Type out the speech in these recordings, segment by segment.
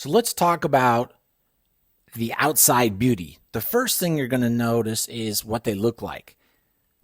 So let's talk about the outside beauty. The first thing you're going to notice is what they look like.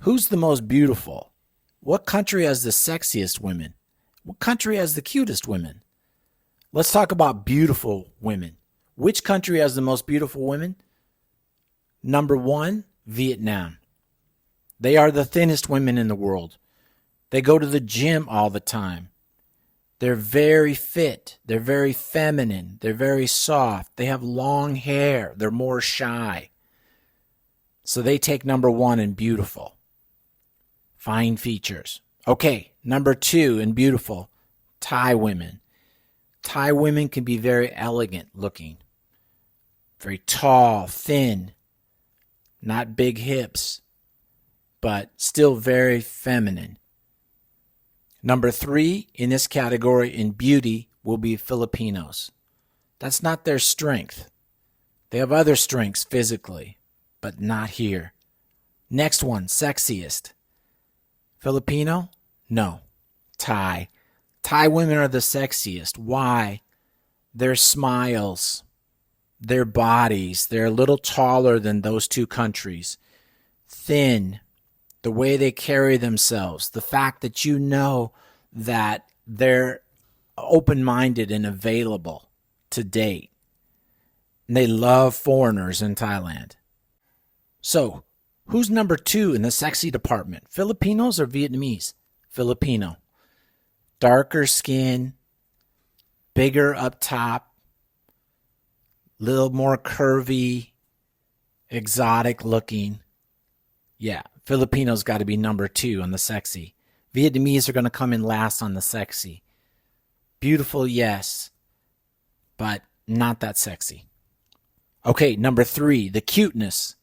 Who's the most beautiful? What country has the sexiest women? What country has the cutest women? Let's talk about beautiful women. Which country has the most beautiful women? Number one, Vietnam. They are the thinnest women in the world. They go to the gym all the time. They're very fit. They're very feminine. They're very soft. They have long hair. They're more shy. So they take number one in beautiful. Fine features. Okay, number two in beautiful, Thai women. Thai women can be very elegant looking. Very tall, thin, not big hips, but still very feminine. Number three in this category in beauty will be Filipinos. That's not their strength. They have other strengths physically, but not here. Next one, sexiest. Filipino? No. Thai. Thai women are the sexiest. Why? Their smiles, their bodies, they're a little taller than those two countries. Thin. The way they carry themselves, the fact that you know that they're open-minded and available to date. And they love foreigners in Thailand. So, who's number two in the sexy department? Filipinos or Vietnamese? Filipino. Darker skin, bigger up top, little more curvy, exotic looking. Yeah, Filipinos got to be number two on the sexy. Vietnamese are going to come in last on the sexy. Beautiful, yes, but not that sexy. Okay, number three, the cuteness.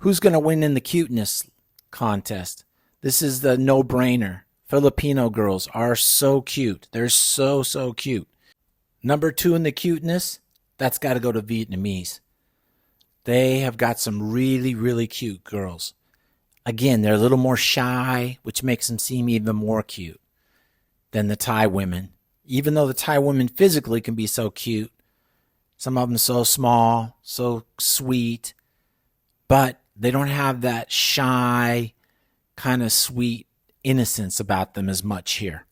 Who's going to win in the cuteness contest? This is the no-brainer. Filipino girls are so cute. They're so cute. Number two in the cuteness, that's got to go to Vietnamese. They have got some really cute girls. Again, they're a little more shy, which makes them seem even more cute than the Thai women. Even though the Thai women physically can be so cute, some of them so small, so sweet, but they don't have that shy, kind of sweet innocence about them as much here.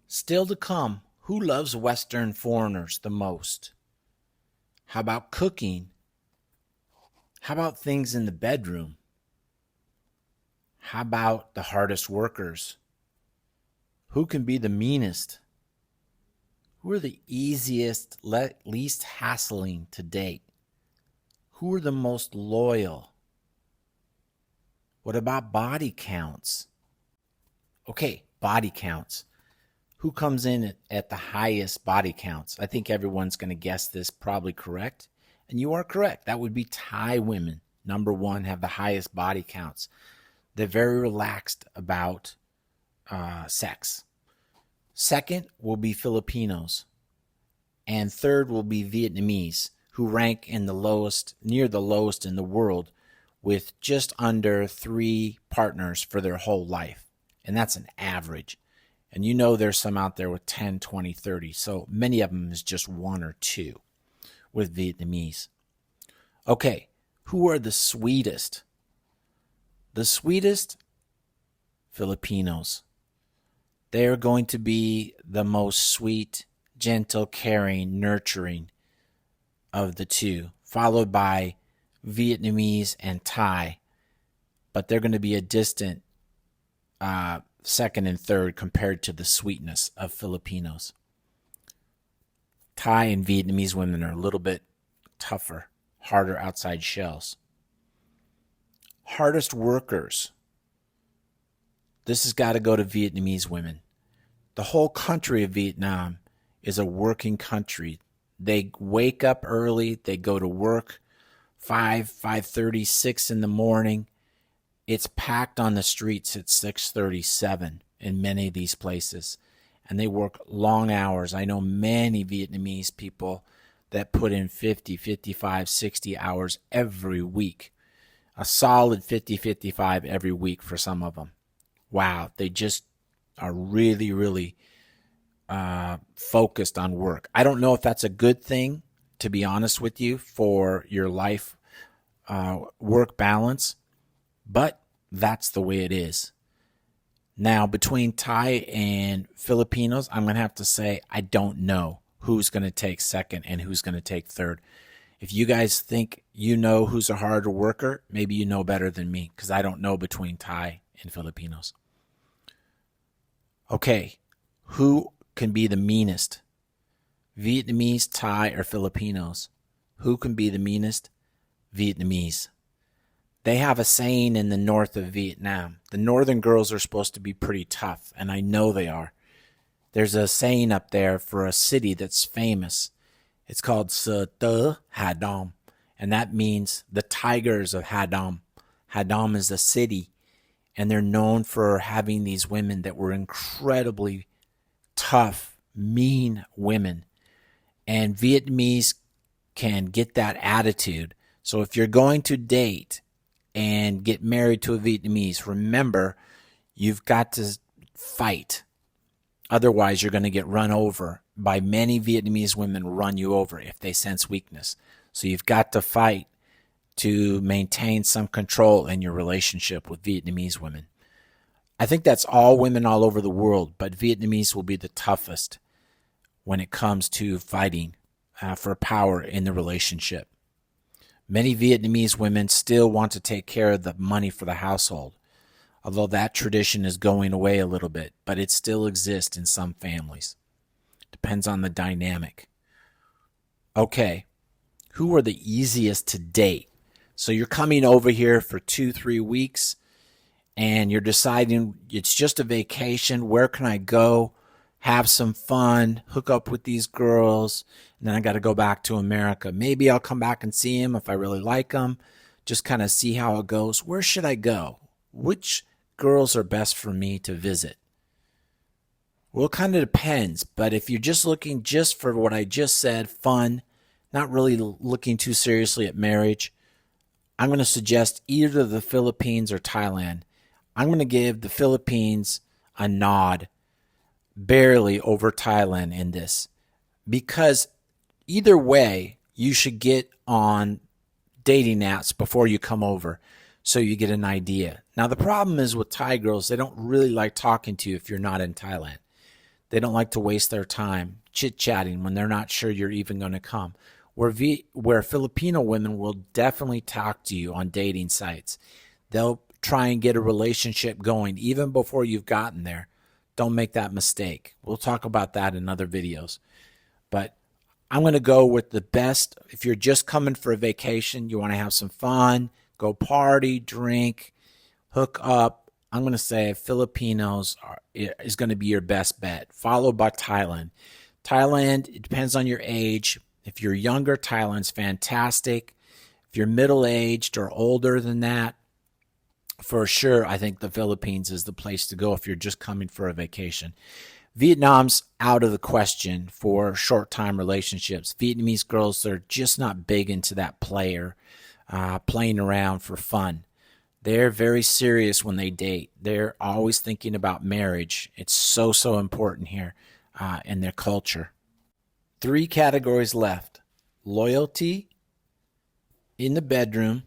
Still to come, who loves Western foreigners the most? How about cooking? How about things in the bedroom? How about the hardest workers? Who can be the meanest? Who are the easiest, least hassling to date? Who are the most loyal? What about body counts? Okay, body counts. Who comes in at the highest body counts? I think everyone's going to guess this probably correct. And you are correct. That would be Thai women. Number one, have the highest body counts. They're very relaxed about sex. Second will be Filipinos. And third will be Vietnamese, who rank in the lowest, near the lowest in the world, with just under 3 partners for their whole life. And that's an average. And you know there's some out there with 10, 20, 30. So many of them is just 1 or 2 with Vietnamese. Okay, who are the sweetest? The sweetest, Filipinos. They're going to be the most sweet, gentle, caring, nurturing of the two, followed by Vietnamese and Thai. But they're going to be a distant second and third compared to the sweetness of Filipinos. Thai and Vietnamese women are a little bit tougher, harder outside shells. Hardest workers. This has got to go to Vietnamese women. The whole country of Vietnam is a working country. They wake up early. They go to work 5:30, 6 in the morning. It's packed on the streets at 6:37 in many of these places. And they work long hours. I know many Vietnamese people that put in 50, 55, 60 hours every week. A solid 50, 55 every week for some of them. Wow, they just are really focused on work. I don't know if that's a good thing to be honest with you, for your life work balance, but that's the way it is. Now, between Thai and Filipinos, I'm going to have to say I don't know who's going to take second and who's going to take third. If you guys think you know who's a harder worker, maybe you know better than me, because I don't know between Thai and Filipinos. Okay, who can be the meanest? Vietnamese, Thai, or Filipinos? Who can be the meanest? Vietnamese. They have a saying in the north of Vietnam. The northern girls are supposed to be pretty tough, and I know they are. There's a saying up there for a city that's famous. It's called Sa Te Ha Dam, and that means the tigers of Ha Dam. Ha Dam is a city, and they're known for having these women that were incredibly tough, mean women. And Vietnamese can get that attitude. So if you're going to date and get married to a Vietnamese, remember, you've got to fight. Otherwise, you're going to get run over by many Vietnamese women run you over if they sense weakness. So you've got to fight to maintain some control in your relationship with Vietnamese women. I think that's all women all over the world, but Vietnamese will be the toughest when it comes to fighting for power in the relationship. Many Vietnamese women still want to take care of the money for the household, although that tradition is going away a little bit, but it still exists in some families. Depends on the dynamic. Okay, who are the easiest to date? So you're coming over here for 2-3 weeks, and you're deciding it's just a vacation. Where can I go? Have some fun, hook up with these girls, and then I got to go back to America. Maybe I'll come back and see him if I really like them. Just kind of see how it goes. Where should I go? Which girls are best for me to visit? Well, it kind of depends, but if you're just looking just for what I just said, fun, not really looking too seriously at marriage, I'm going to suggest either the Philippines or Thailand. I'm going to give the Philippines a nod, barely over Thailand in this, because either way, you should get on dating apps before you come over so you get an idea. Now, the problem is with Thai girls, they don't really like talking to you if you're not in Thailand. They don't like to waste their time chit-chatting when they're not sure you're even going to come. Where Filipino women will definitely talk to you on dating sites. They'll try and get a relationship going even before you've gotten there. Don't make that mistake. We'll talk about that in other videos. But I'm going to go with the best. If you're just coming for a vacation, you want to have some fun, go party, drink, hook up, I'm going to say Filipinos is going to be your best bet, followed by Thailand. Thailand, it depends on your age. If you're younger, Thailand's fantastic. If you're middle-aged or older than that, for sure, I think the Philippines is the place to go if you're just coming for a vacation. Vietnam's out of the question for short-time relationships. Vietnamese girls, they're just not big into that playing around for fun. They're very serious when they date. They're always thinking about marriage. It's so, so important here in their culture. 3 categories left: loyalty, in the bedroom,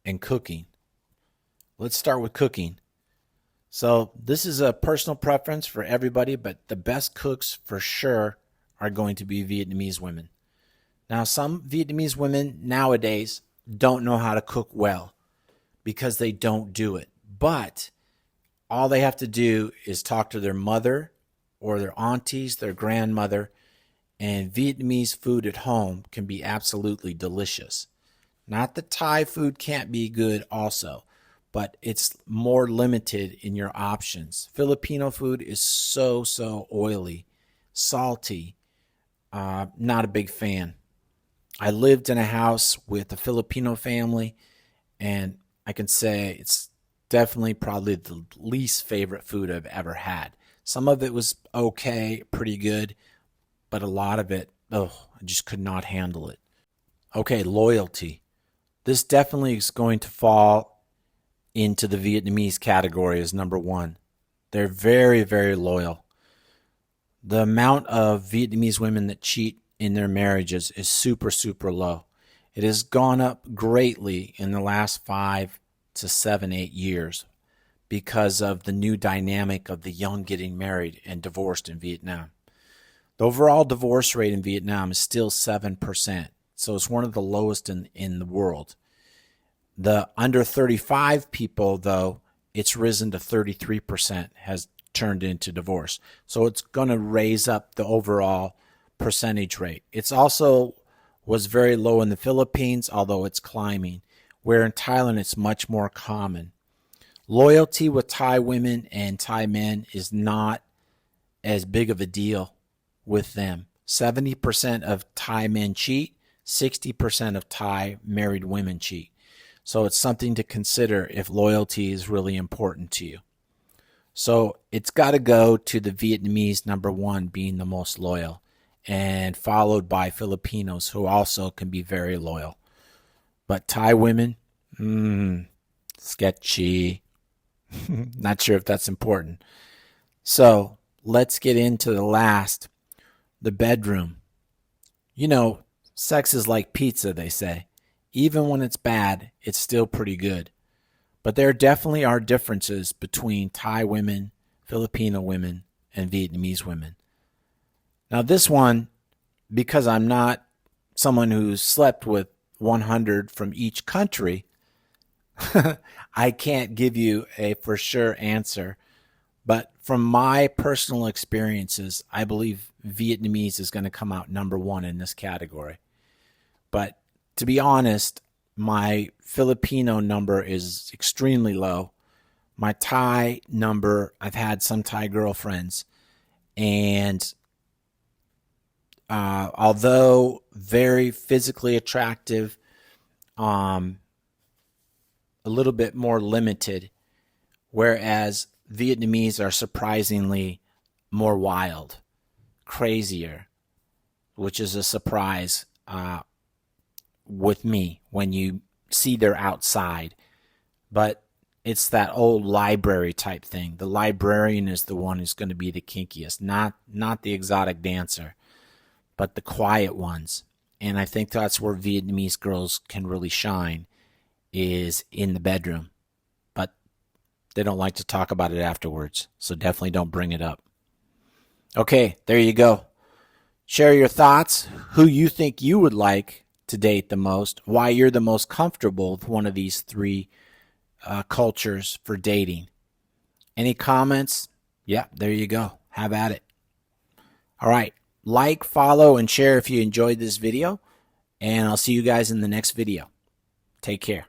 and cooking. Let's start with cooking. So this is a personal preference for everybody, but the best cooks for sure are going to be Vietnamese women. Now, some Vietnamese women nowadays don't know how to cook well because they don't do it. But all they have to do is talk to their mother or their aunties, their grandmother, and Vietnamese food at home can be absolutely delicious. Not that Thai food can't be good also, but it's more limited in your options. Filipino food is so, so oily, salty. Not a big fan. I lived in a house with a Filipino family, and I can say it's definitely probably the least favorite food I've ever had. Some of it was okay, pretty good, but a lot of it, I just could not handle it. Okay, loyalty. This definitely is going to fall into the Vietnamese category as number 1. They're very, very loyal. The amount of Vietnamese women that cheat in their marriages is super, super low. It has gone up greatly in the last 5 to 7, 8 years because of the new dynamic of the young getting married and divorced in Vietnam. The overall divorce rate in Vietnam is still 7%, so it's one of the lowest in the world. The under 35 people, though, it's risen to 33%, has turned into divorce. So it's going to raise up the overall percentage rate. It's also was very low in the Philippines, although it's climbing, where in Thailand it's much more common. Loyalty with Thai women and Thai men is not as big of a deal with them. 70% of Thai men cheat, 60% of Thai married women cheat. So it's something to consider if loyalty is really important to you. So it's got to go to the Vietnamese, number one, being the most loyal, and followed by Filipinos, who also can be very loyal. But Thai women, sketchy. Not sure if that's important. So let's get into the bedroom. You know, sex is like pizza, they say. Even when it's bad, it's still pretty good. But there definitely are differences between Thai women, Filipino women, and Vietnamese women. Now this one, because I'm not someone who's slept with 100 from each country, I can't give you a for sure answer. But from my personal experiences, I believe Vietnamese is going to come out number one in this category. But to be honest, my Filipino number is extremely low. My Thai number, I've had some Thai girlfriends, and although very physically attractive, a little bit more limited, whereas Vietnamese are surprisingly more wild, crazier, which is a surprise with me when you see they're outside. But it's that old library type thing. The librarian is the one who's going to be the kinkiest, not the exotic dancer, but the quiet ones. And I think that's where Vietnamese girls can really shine, is in the bedroom. But they don't like to talk about it afterwards, so definitely don't bring it up. Okay, there you go. Share your thoughts, who you think you would like to date the most, why you're the most comfortable with one of these three cultures for dating. Any comments? Yeah, there you go. Have at it. All right. Like, follow, and share if you enjoyed this video. And I'll see you guys in the next video. Take care.